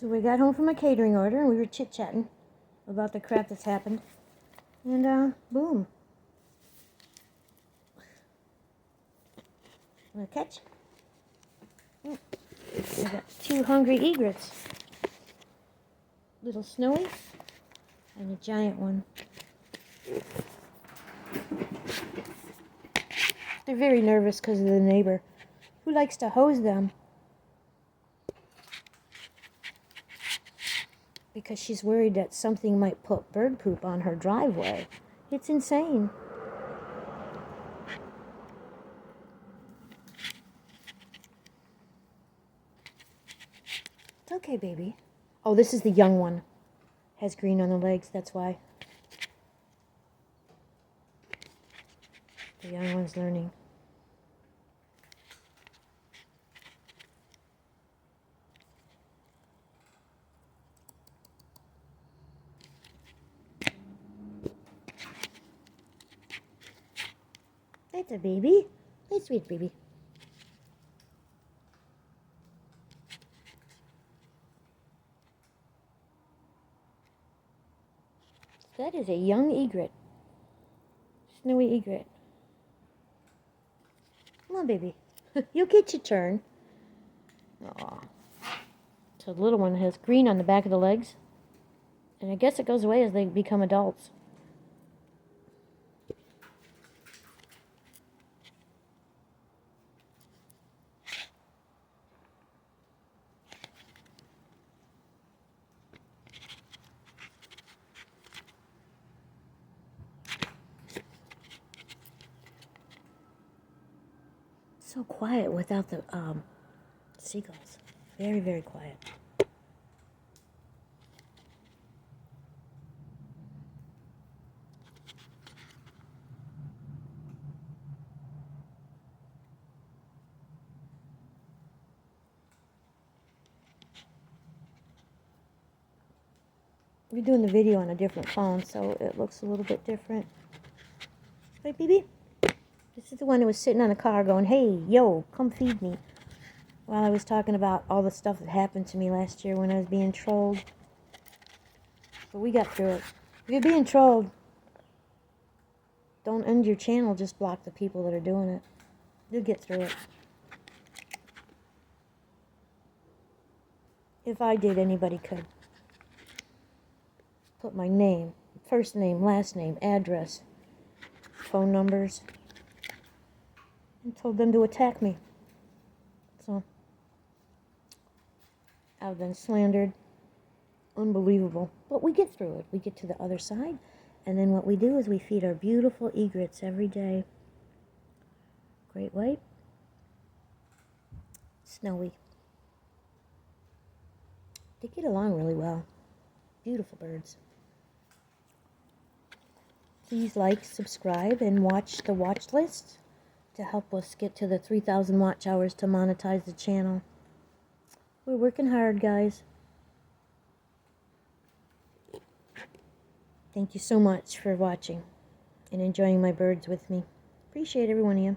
So we got home from a catering order and we were chit-chatting about the crap that's happened. And, boom. Want to catch? Oh, I got 2 hungry egrets. Little Snowy and a giant one. They're very nervous because of the neighbor who likes to hose them. Because she's worried that something might put bird poop on her driveway. It's insane. It's okay, baby. Oh, this is the young one. Has green on the legs, that's why. The young one's learning. That's a baby. That's sweet baby. That is a young egret. Snowy egret. Come on, baby. You'll get your turn. Aw. So the little one has green on the back of the legs. And I guess it goes away as they become adults. So quiet without the seagulls. Very, very quiet. We're doing the video on a different phone, so it looks a little bit different. Right, baby? This is the one that was sitting on the car going, hey, yo, come feed me. While I was talking about all the stuff that happened to me last year when I was being trolled. But we got through it. If you're being trolled, don't end your channel, just block the people that are doing it. You'll get through it. If I did, anybody could. Put my name, first name, last name, address, phone numbers, and told them to attack me. So, I've been slandered. Unbelievable. But we get through it. We get to the other side. And then what we do is we feed our beautiful egrets every day. Great white. Snowy. They get along really well. Beautiful birds. Please like, subscribe, and watch the watch list to help us get to the 3,000 watch hours to monetize the channel. We're working hard, guys. Thank you so much for watching and enjoying my birds with me. Appreciate every one of you.